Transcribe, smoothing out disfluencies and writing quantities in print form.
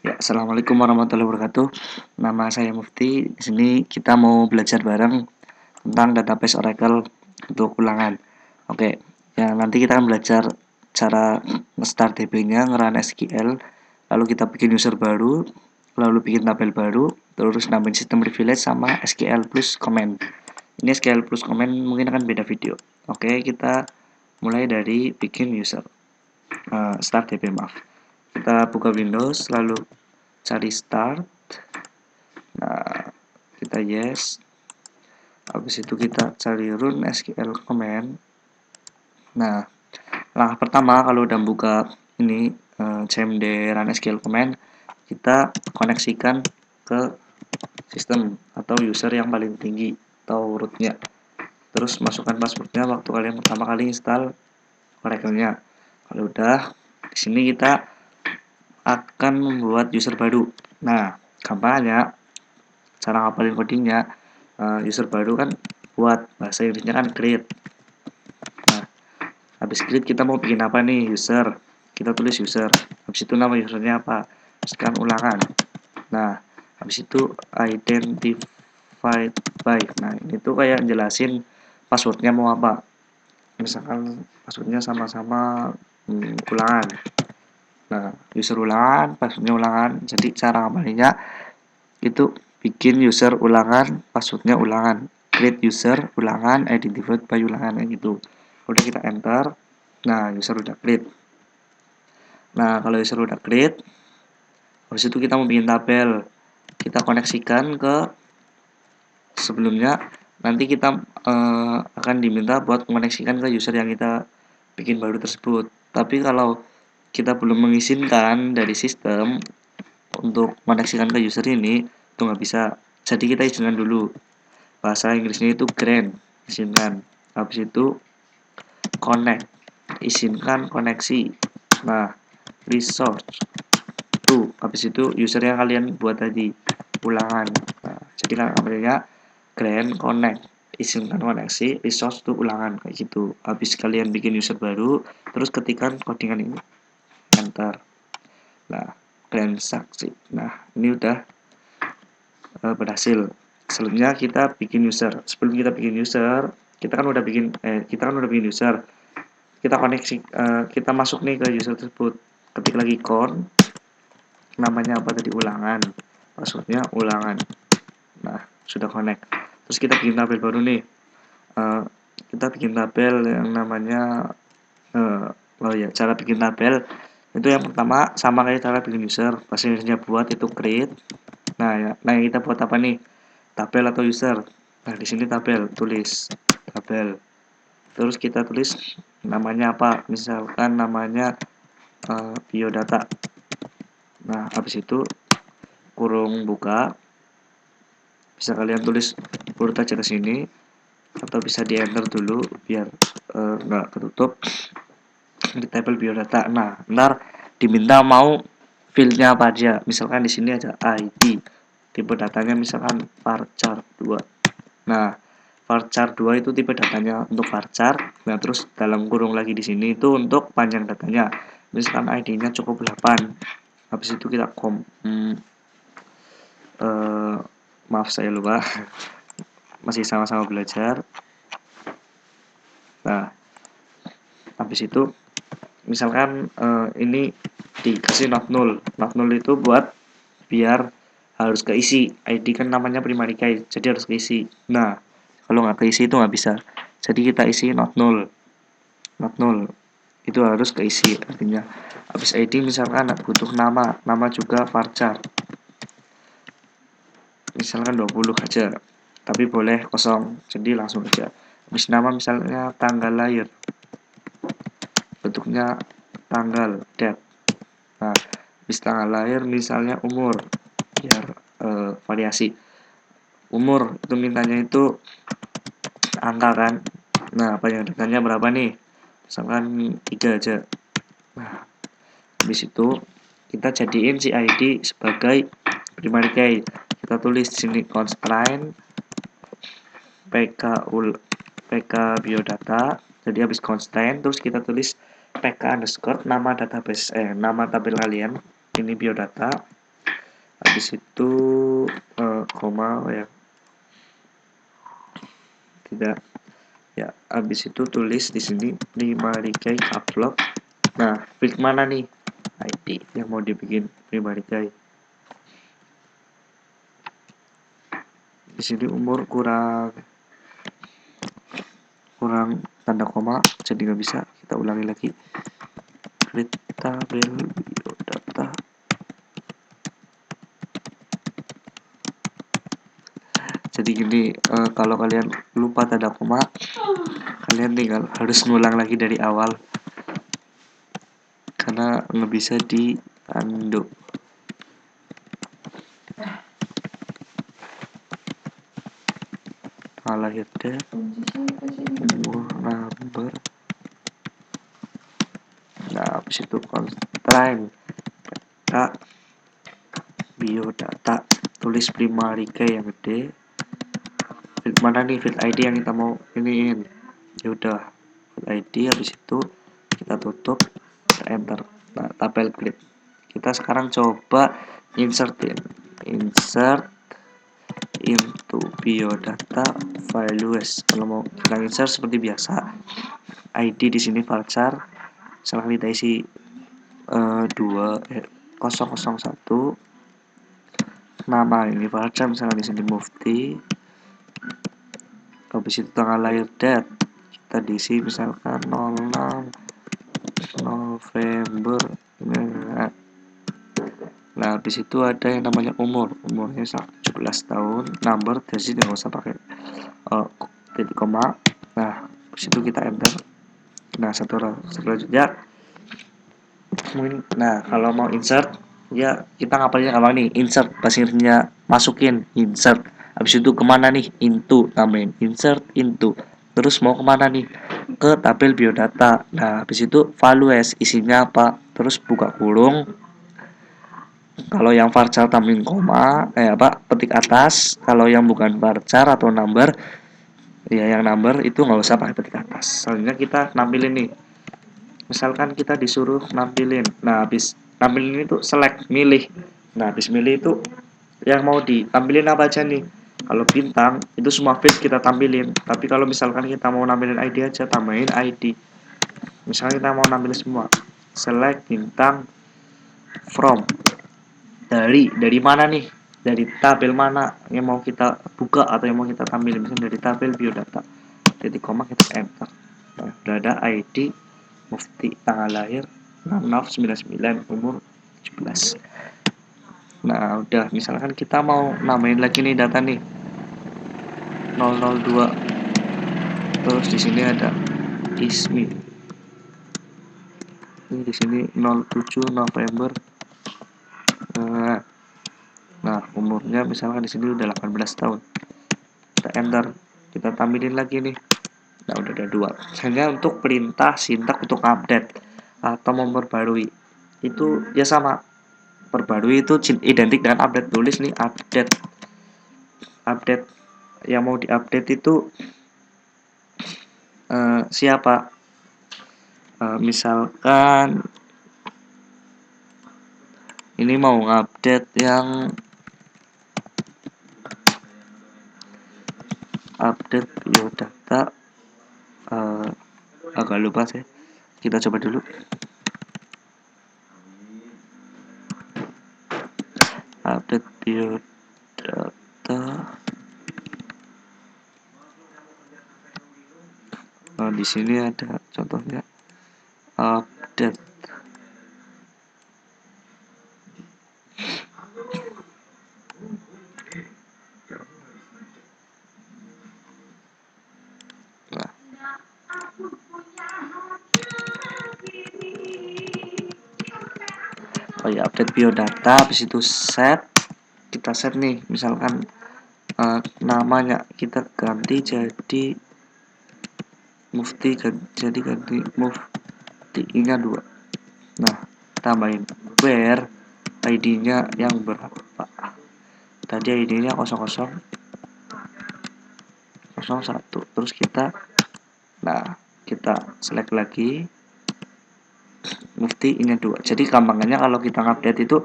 Ya, assalamualaikum warahmatullahi wabarakatuh. Nama saya Mufti. Di sini kita mau belajar bareng tentang database Oracle untuk ulangan. Oke, ya nanti kita akan belajar cara start DB-nya, ngerun SQL, lalu kita bikin user baru, lalu bikin tabel baru, terus nambahin sistem privilege sama SQL plus comment. Ini SQL plus comment mungkin akan beda video. Oke, kita mulai dari bikin user. Start DB, maaf. Kita buka Windows, lalu cari start. Nah, kita yes. Habis itu kita cari run SQL command. Nah, langkah pertama kalau udah buka ini cmd run SQL command, kita koneksikan ke sistem atau user yang paling tinggi atau rootnya. Terus masukkan passwordnya waktu kalian pertama kali install Oracle-nya. Kalau udah, di sini kita akan membuat user baru. Nah, gampangnya cara ngapalin codingnya, user baru kan buat bahasa Inggrisnya kan create. Nah, habis create kita mau bikin apa nih? User. Kita tulis user. Habis itu nama usernya apa? Misalkan ulangan. Nah, habis itu identified by. Nah, ini tuh kayak jelasin passwordnya mau apa. Misalkan passwordnya sama-sama ulangan. Nah, user ulangan, passwordnya ulangan. Jadi cara ngapalinnya itu bikin user ulangan, passwordnya ulangan, create user ulangan, identified by ulangan kayak gitu. Udah kita enter. Nah, user udah create. Nah, kalau user udah create, habis itu kita mau bikin tabel. Kita koneksikan ke sebelumnya. Nanti kita akan diminta buat mengoneksikan ke user yang kita bikin baru tersebut. Tapi kalau kita belum mengizinkan dari sistem untuk mengoneksikan ke user ini, itu nggak bisa. Jadi kita izinkan dulu. Bahasa Inggrisnya itu grant, izinkan. Habis itu connect, izinkan koneksi. Nah, resource tuh, habis itu user yang kalian buat tadi ulangan. Nah, jadi kan namanya grant connect, izinkan koneksi, resource tuh ulangan kayak gitu. Habis kalian bikin user baru, terus ketikan codingan ini, enter. Nah, grant succeed. Nah, ini udah berhasil. Selanjutnya kita bikin user. Sebelum kita bikin user, kita kan udah bikin user. Kita koneksi, kita masuk nih ke user tersebut. Ketik lagi namanya apa tadi, ulangan. Passwordnya ulangan. Nah, sudah connect. Terus kita bikin tabel baru nih. Kita bikin tabel yang namanya cara bikin tabel itu yang pertama sama kayak cara bikin user. Bahasa Inggrisnya buat itu create. Nah, yang kita buat apa nih? Tabel atau user. Nah, di sini tabel, tulis tabel. Terus kita tulis namanya apa? Misalkan namanya biodata. Nah, habis itu kurung buka. Bisa kalian tulis urut aja ke sini atau bisa di enter dulu biar nggak ketutup di tabel biodata. Nah, ntar diminta mau fieldnya apa aja. Misalkan di sini ada ID, tipe datanya misalkan varchar 2. Nah, varchar 2 itu tipe datanya untuk varchar. Nah, terus dalam kurung lagi di sini itu untuk panjang datanya. Misalkan ID-nya cukup 8. Habis itu kita maaf saya lupa. Masih sama-sama belajar. Nah, habis itu misalkan ini dikasih not null. Not null itu buat biar harus keisi. ID kan namanya primary key, jadi harus keisi. Nah, kalau nggak keisi itu nggak bisa. Jadi kita isi not null. Not null itu harus keisi artinya. Habis ID misalkan butuh nama juga varchar. Misalkan 20 aja. Tapi boleh kosong, jadi langsung aja. Habis nama misalnya tanggal lahir. Bentuknya tanggal, date. Nah, habis tanggal lahir misalnya umur, biar variasi. Umur itu mintanya itu angka kan. Nah, panjang datanya berapa nih? Misalkan 3 aja. Nah, habis itu kita jadiin si ID sebagai primary key. Kita tulis di sini constraint pk biodata. Jadi habis constraint terus kita tulis pk underscore nama database nama tabel kalian. Ini biodata. habis itu koma ya tidak ya, habis itu tulis di sini primary key upload. Nah, field mana nih ID yang mau dibikin primary key. Di sini umur kurang tanda koma, jadi nggak bisa. Kita ulangi lagi. Create tabel biodata. Jadi gini, kalau kalian lupa tanda koma, kalian tinggal harus ngulang lagi dari awal karena nggak bisa di undo. Lahir date, umur, number. Nah, habis itu constraint data biodata, tulis primary key yang gede. Field mana nih, field ID yang kita mau iniin. Ya udah, field ID, habis itu kita tutup, kita enter. Nah, tabel grid. Kita sekarang coba insert into biodata values. Kalau mau kita insert seperti biasa, ID di sini varchar, misalkan kita isi 001, nama ini varchar, misalkan di sini Mufti. Habis itu tanggal lahir date kita diisi misalkan 06 November. Nah, habis itu ada yang namanya umurnya 17 tahun, number dari sini nggak usah pakai titik koma. Nah, habis itu kita enter. Nah, selanjutnya nah, kalau mau insert ya kita ngapainnya gampang nih, insert pasirnya masukin, insert. Habis itu kemana nih, into, tambahin insert into. Terus mau kemana nih, ke tabel biodata. Nah, habis itu values, isinya apa, terus buka kurung. Kalau yang varchar tambahin koma, petik atas. Kalau yang bukan varchar atau number, ya yang number itu nggak usah pakai petik atas. Selanjutnya kita nampilin nih. Misalkan kita disuruh nampilin. Nah, habis nampilin itu select, milih. Nah, habis milih itu yang mau ditampilin apa aja nih. Kalau bintang itu semua field kita tampilin. Tapi kalau misalkan kita mau nampilin ID aja, tambahin ID. Misalnya kita mau nampilin semua, select bintang from. Dari mana nih, dari tabel mana yang mau kita buka atau yang mau kita tampilin. Misalnya dari tabel biodata, titik koma, kita enter. Nah, udah ada ID Mufti, tanggal lahir 6/99, umur 17. Nah, udah, misalkan kita mau namain lagi nih data nih 002. Terus di sini ada Ismi. Ini di sini 07 November. Nah, umurnya misalkan di sini udah 18 tahun. Kita enter, kita tampilin lagi nih. Nah, udah ada 2. Hanya untuk perintah sintak untuk update atau memperbarui itu ya sama. Perbarui itu identik dengan update. Tulis nih update yang mau diupdate itu siapa. Misalkan ini mau update yang update biodata, agak lupa sih, kita coba dulu. Update biodata. Nah, di sini ada contohnya update. Nah, ya update biodata. Habis itu kita set nih, misalkan namanya kita ganti jadi Mufti, jadi ganti Mufti, nya 2. Nah, tambahin where ID-nya yang berapa. Tadi ID-nya 0001. Terus kita select lagi Mufti, nya 2. Jadi gampangannya kalau kita ngupdate itu